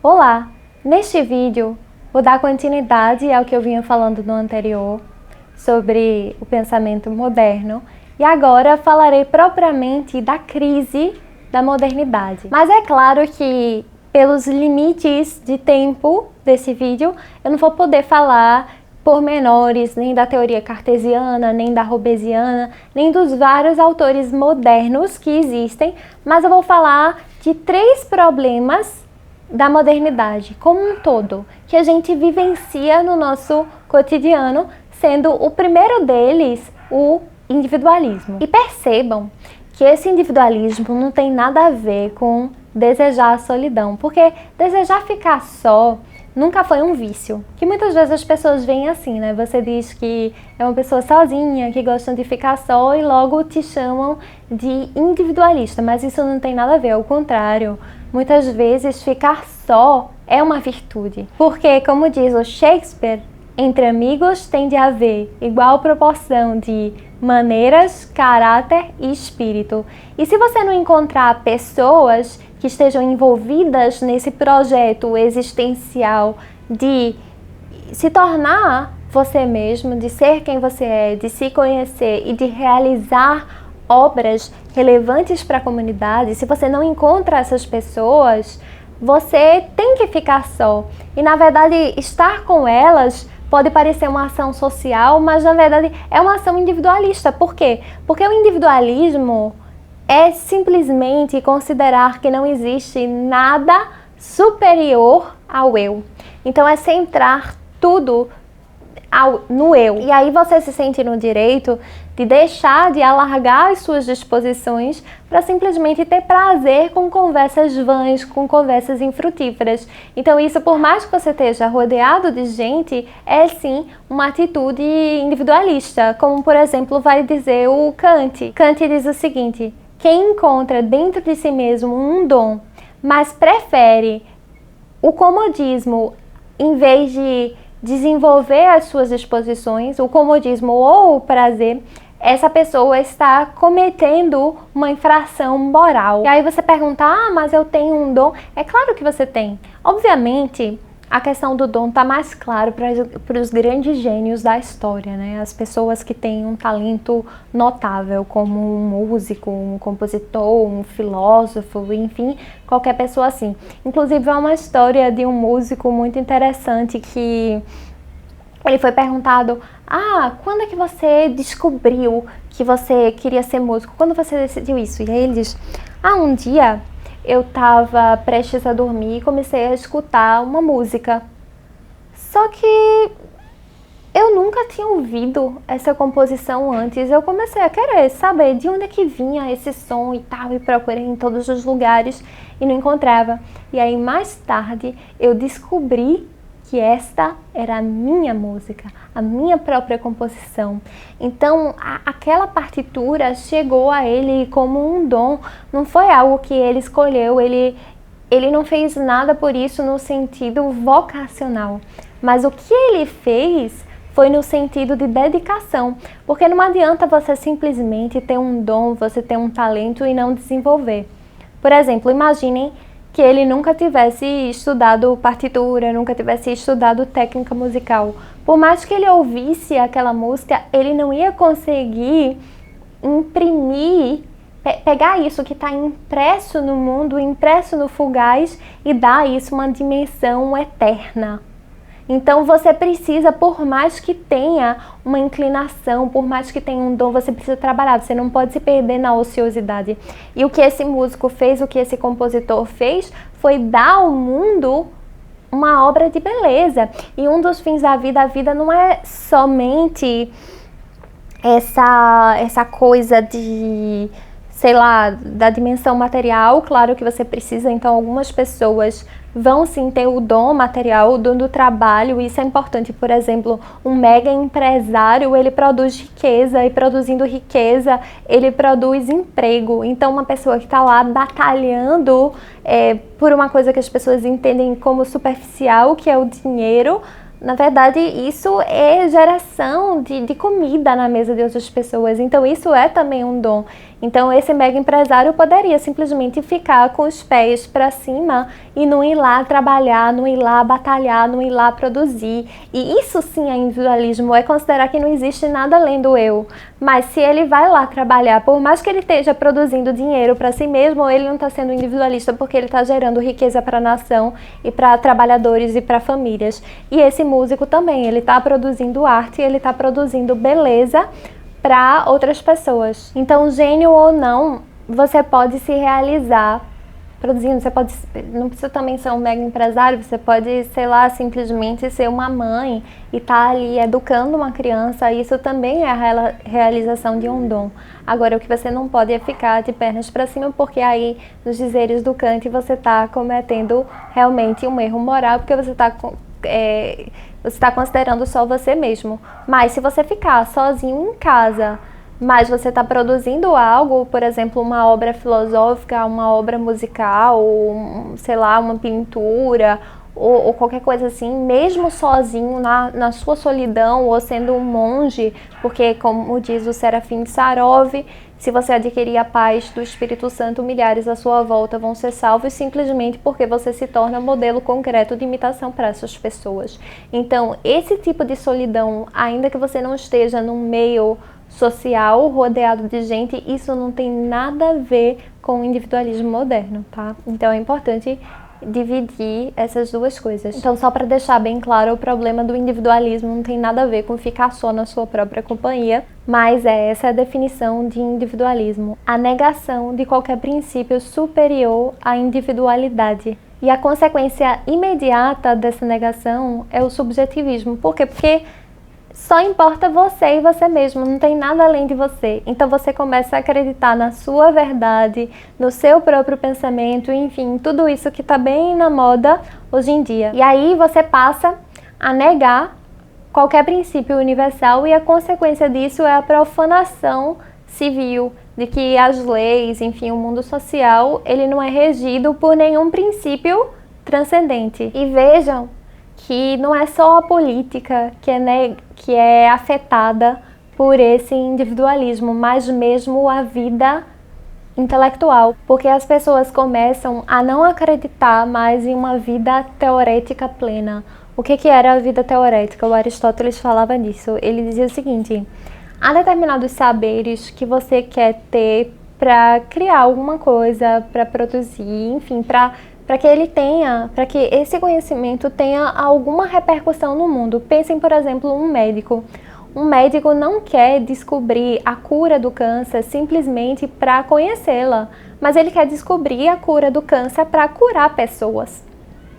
Olá! Neste vídeo vou dar continuidade ao que eu vinha falando no anterior sobre o pensamento moderno e agora falarei propriamente da crise da modernidade. Mas é claro que pelos limites de tempo desse vídeo eu não vou poder falar pormenores nem da teoria cartesiana, nem da hobbesiana, nem dos vários autores modernos que existem, mas eu vou falar de 3 problemas da modernidade como um todo, que a gente vivencia no nosso cotidiano, sendo o primeiro deles o individualismo. E percebam que esse individualismo não tem nada a ver com desejar a solidão, porque desejar ficar só nunca foi um vício, que muitas vezes as pessoas veem assim, né? Você diz que é uma pessoa sozinha, que gosta de ficar só e logo te chamam de individualista, mas isso não tem nada a ver, ao contrário. Muitas vezes ficar só é uma virtude, porque, como diz o Shakespeare, entre amigos tem de haver igual proporção de maneiras, caráter e espírito. E se você não encontrar pessoas que estejam envolvidas nesse projeto existencial de se tornar você mesmo, de ser quem você é, de se conhecer e de realizar obras relevantes para a comunidade, se você não encontra essas pessoas, você tem que ficar só. E na verdade, estar com elas pode parecer uma ação social, mas na verdade é uma ação individualista. Por quê? Porque o individualismo é simplesmente considerar que não existe nada superior ao eu. Então é centrar tudo no eu. E aí você se sente no direito de deixar de alargar as suas disposições para simplesmente ter prazer com conversas vãs, com conversas infrutíferas. Então isso, por mais que você esteja rodeado de gente, é sim uma atitude individualista, como por exemplo vai dizer o Kant. Kant diz o seguinte: quem encontra dentro de si mesmo um dom, mas prefere o comodismo em vez de desenvolver as suas disposições, o comodismo ou o prazer, essa pessoa está cometendo uma infração moral. E aí você pergunta, mas eu tenho um dom? É claro que você tem. Obviamente, a questão do dom está mais claro para os grandes gênios da história, né? As pessoas que têm um talento notável, como um músico, um compositor, um filósofo, enfim, qualquer pessoa assim. Inclusive, há uma história de um músico muito interessante que ele foi perguntado, quando é que você descobriu que você queria ser músico? Quando você decidiu isso? E aí ele diz, um dia eu estava prestes a dormir e comecei a escutar uma música. Só que eu nunca tinha ouvido essa composição antes. Eu comecei a querer saber de onde é que vinha esse som e tal, e procurei em todos os lugares e não encontrava. E aí mais tarde eu descobri que esta era a minha música, a minha própria composição. Então, aquela partitura chegou a ele como um dom, não foi algo que ele escolheu, ele não fez nada por isso no sentido vocacional, mas o que ele fez foi no sentido de dedicação, porque não adianta você simplesmente ter um dom, você ter um talento e não desenvolver. Por exemplo, imaginem que ele nunca tivesse estudado partitura, nunca tivesse estudado técnica musical. Por mais que ele ouvisse aquela música, ele não ia conseguir imprimir, pegar isso que está impresso no mundo, impresso no fugaz e dar isso uma dimensão eterna. Então você precisa, por mais que tenha uma inclinação, por mais que tenha um dom, você precisa trabalhar, você não pode se perder na ociosidade. E o que esse músico fez, o que esse compositor fez, foi dar ao mundo uma obra de beleza. E um dos fins da vida não é somente essa coisa de, sei lá, da dimensão material. Claro que você precisa, então algumas pessoas vão sim ter o dom material, o dom do trabalho, isso é importante. Por exemplo, um mega empresário, ele produz riqueza, e produzindo riqueza, ele produz emprego. Então uma pessoa que está lá batalhando por uma coisa que as pessoas entendem como superficial, que é o dinheiro, na verdade isso é geração de comida na mesa de outras pessoas, então isso é também um dom. Então esse mega empresário poderia simplesmente ficar com os pés para cima e não ir lá trabalhar, não ir lá batalhar, não ir lá produzir. E isso sim é individualismo, é considerar que não existe nada além do eu. Mas se ele vai lá trabalhar, por mais que ele esteja produzindo dinheiro para si mesmo, ele não está sendo individualista porque ele está gerando riqueza para a nação e para trabalhadores e para famílias. E esse músico também, ele está produzindo arte, ele está produzindo beleza para outras pessoas. Então, gênio ou não, você pode se realizar produzindo. Você pode, não precisa também ser um mega empresário, você pode, sei lá, simplesmente ser uma mãe e estar ali educando uma criança. Isso também é a realização de um dom. Agora, o que você não pode é ficar de pernas para cima, porque aí, nos dizeres do Kant, você está cometendo realmente um erro moral, porque você está considerando só você mesmo. Mas se você ficar sozinho em casa, mas você está produzindo algo, por exemplo, uma obra filosófica, uma obra musical, ou, sei lá, uma pintura, ou qualquer coisa assim, mesmo sozinho, na sua solidão, ou sendo um monge, porque, como diz o Serafim Sarov, se você adquirir a paz do Espírito Santo, milhares à sua volta vão ser salvos simplesmente porque você se torna modelo concreto de imitação para essas pessoas. Então, esse tipo de solidão, ainda que você não esteja num meio social, rodeado de gente, isso não tem nada a ver com o individualismo moderno, tá? Então é importante dividir essas duas coisas. Então, só para deixar bem claro, o problema do individualismo não tem nada a ver com ficar só na sua própria companhia, mas essa é a definição de individualismo: a negação de qualquer princípio superior à individualidade. E a consequência imediata dessa negação é o subjetivismo. Por quê? Porque só importa você e você mesmo, não tem nada além de você. Então você começa a acreditar na sua verdade, no seu próprio pensamento, enfim, tudo isso que está bem na moda hoje em dia. E aí você passa a negar qualquer princípio universal e a consequência disso é a profanação civil, de que as leis, enfim, o mundo social, ele não é regido por nenhum princípio transcendente. E vejam que não é só a política que é afetada por esse individualismo, mas mesmo a vida intelectual, porque as pessoas começam a não acreditar mais em uma vida teorética plena. O que era a vida teorética? O Aristóteles falava disso. Ele dizia o seguinte: há determinados saberes que você quer ter para criar alguma coisa, para produzir, enfim, para que esse conhecimento tenha alguma repercussão no mundo. Pensem, por exemplo, um médico. Um médico não quer descobrir a cura do câncer simplesmente para conhecê-la, mas ele quer descobrir a cura do câncer para curar pessoas.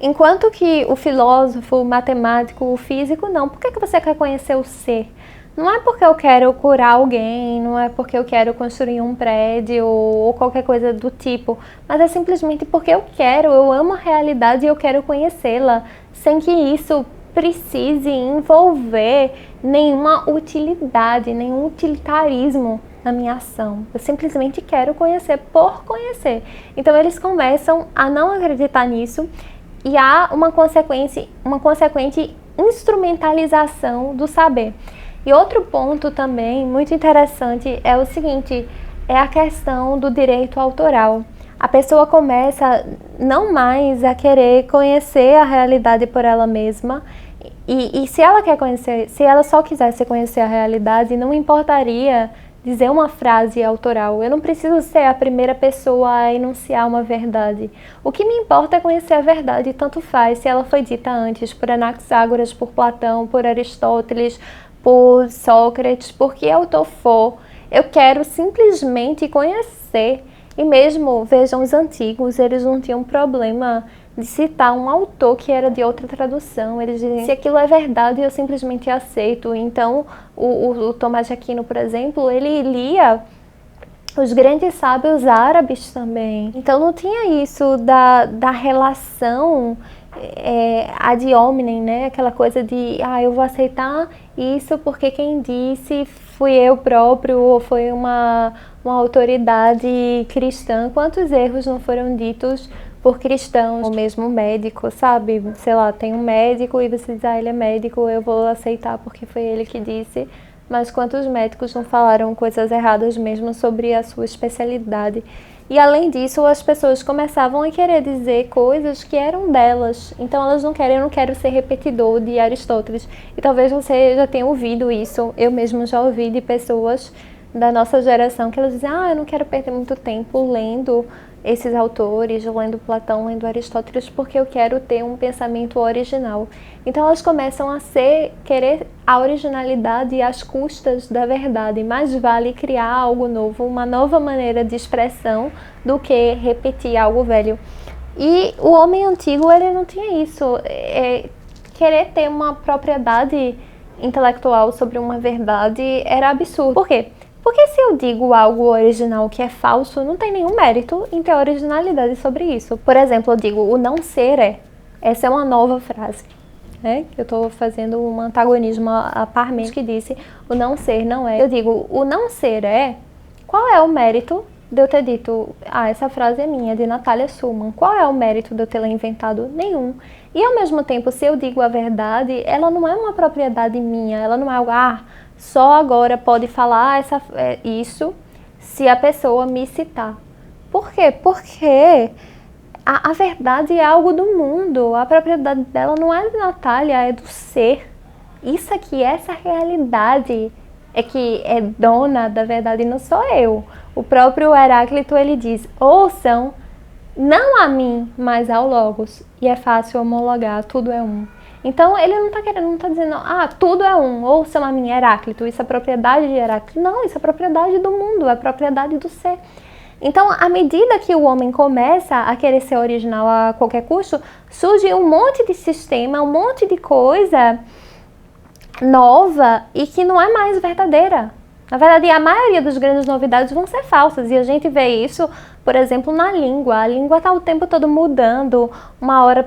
Enquanto que o filósofo, o matemático, o físico, não. Por que você quer conhecer o ser? Não é porque eu quero curar alguém, não é porque eu quero construir um prédio ou qualquer coisa do tipo, mas é simplesmente porque eu amo a realidade e eu quero conhecê-la, sem que isso precise envolver nenhuma utilidade, nenhum utilitarismo na minha ação. Eu simplesmente quero conhecer por conhecer. Então eles começam a não acreditar nisso e há uma consequente instrumentalização do saber. E outro ponto também muito interessante é o seguinte, é a questão do direito autoral. A pessoa começa não mais a querer conhecer a realidade por ela mesma e se ela quer conhecer, se ela só quisesse conhecer a realidade, não importaria dizer uma frase autoral. Eu não preciso ser a primeira pessoa a enunciar uma verdade. O que me importa é conhecer a verdade, tanto faz se ela foi dita antes por Anaxágoras, por Platão, por Aristóteles, por Sócrates, por que autor for. Eu quero simplesmente conhecer. E mesmo, vejam, os antigos, eles não tinham problema de citar um autor que era de outra tradução. Eles diziam, se aquilo é verdade, eu simplesmente aceito. Então, o Tomás de Aquino, por exemplo, ele lia os grandes sábios árabes também. Então, não tinha isso da relação ad hominem, né? Aquela coisa de, eu vou aceitar isso porque quem disse fui eu próprio ou foi uma autoridade cristã. Quantos erros não foram ditos por cristãos, ou mesmo médico, sabe? Sei lá, tem um médico e você diz, ele é médico, eu vou aceitar porque foi ele que disse. mas quantos médicos não falaram coisas erradas mesmo sobre a sua especialidade. E além disso, as pessoas começavam a querer dizer coisas que eram delas. Então elas não querem, eu não quero ser repetidor de Aristóteles. E talvez você já tenha ouvido isso, eu mesmo já ouvi de pessoas da nossa geração que elas dizem, eu não quero perder muito tempo lendo esses autores, lendo Platão, lendo Aristóteles, porque eu quero ter um pensamento original. Então elas começam a querer a originalidade às custas da verdade. Mais vale criar algo novo, uma nova maneira de expressão, do que repetir algo velho. E o homem antigo, ele não tinha isso. Querer ter uma propriedade intelectual sobre uma verdade era absurdo. Por quê? Porque se eu digo algo original que é falso, não tem nenhum mérito em ter originalidade sobre isso. Por exemplo, eu digo, o não ser é. Essa é uma nova frase, né? Eu estou fazendo um antagonismo a Parmênides, que disse, o não ser não é. Eu digo, o não ser é. Qual é o mérito de eu ter dito, essa frase é minha, de Natália Suman? Qual é o mérito de eu tê-la inventado? Nenhum. E ao mesmo tempo, se eu digo a verdade, ela não é uma propriedade minha, ela não é algo, só agora pode falar isso se a pessoa me citar. Por quê? Porque a verdade é algo do mundo, a propriedade dela não é de Natália, é do ser. Isso aqui, essa realidade é que é dona da verdade, não sou eu. O próprio Heráclito, ele diz, ouçam, não a mim, mas ao Logos. E é fácil homologar, tudo é um. Então, ele não está dizendo, tudo é um, ouçam a mim, Heráclito, isso é propriedade de Heráclito. Não, isso é propriedade do mundo, é propriedade do ser. Então, à medida que o homem começa a querer ser original a qualquer custo, surge um monte de sistema, um monte de coisa nova e que não é mais verdadeira. Na verdade, a maioria das grandes novidades vão ser falsas, e a gente vê isso, por exemplo, na língua. A língua está o tempo todo mudando. Uma hora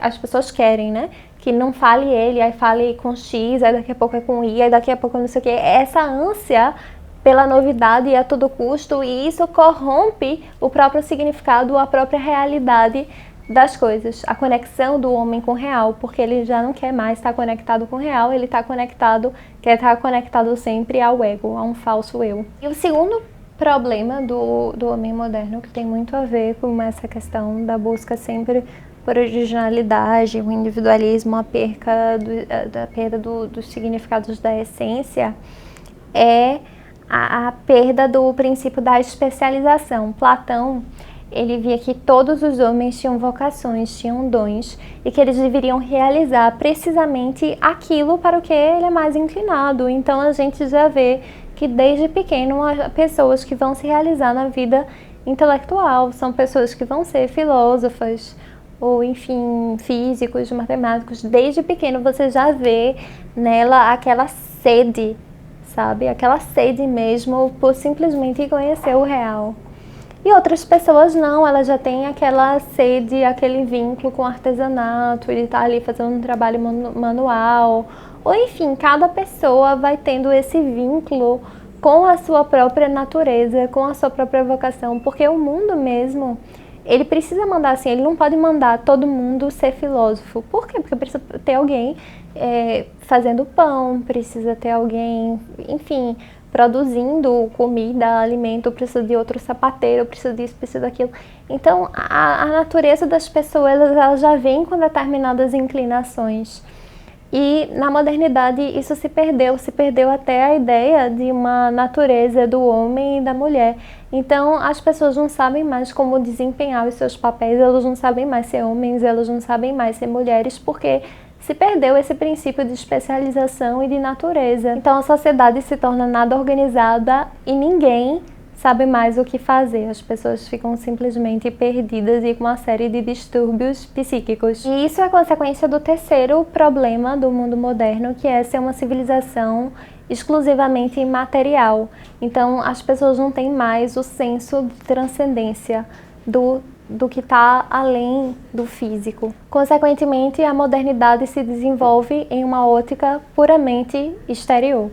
as pessoas querem, né? Que não fale ele, aí fale com X, aí daqui a pouco é com Y, aí daqui a pouco não sei o quê. Essa ânsia pela novidade a todo custo, e isso corrompe o próprio significado, a própria realidade das coisas, a conexão do homem com o real, porque ele já não quer mais estar conectado com o real, ele quer estar conectado sempre ao ego, a um falso eu. E o segundo problema do homem moderno, que tem muito a ver com essa questão da busca sempre por originalidade, o individualismo, a perda dos significados da essência, é a perda do princípio da especialização. Platão, ele via que todos os homens tinham vocações, tinham dons, e que eles deveriam realizar precisamente aquilo para o que ele é mais inclinado. Então a gente já vê que desde pequeno há pessoas que vão se realizar na vida intelectual, são pessoas que vão ser filósofas, ou enfim, físicos, matemáticos. Desde pequeno você já vê nela aquela sede, sabe? Aquela sede mesmo por simplesmente conhecer o real. E outras pessoas não, elas já têm aquela sede, aquele vínculo com o artesanato, ele está ali fazendo um trabalho manual, ou enfim, cada pessoa vai tendo esse vínculo com a sua própria natureza, com a sua própria vocação, porque o mundo mesmo, ele precisa mandar assim, ele não pode mandar todo mundo ser filósofo. Por quê? Porque precisa ter alguém fazendo pão, precisa ter alguém, enfim, produzindo comida, alimento, precisa de outro sapateiro, precisa disso, precisa daquilo. Então, a natureza das pessoas, ela já vem com determinadas inclinações. E na modernidade isso se perdeu até a ideia de uma natureza do homem e da mulher. Então, as pessoas não sabem mais como desempenhar os seus papéis, elas não sabem mais ser homens, elas não sabem mais ser mulheres, porque se perdeu esse princípio de especialização e de natureza. Então a sociedade se torna nada organizada e ninguém sabe mais o que fazer. As pessoas ficam simplesmente perdidas e com uma série de distúrbios psíquicos. E isso é consequência do terceiro problema do mundo moderno, que é ser uma civilização exclusivamente imaterial. Então as pessoas não têm mais o senso de transcendência do que está além do físico. Consequentemente, a modernidade se desenvolve em uma ótica puramente exterior.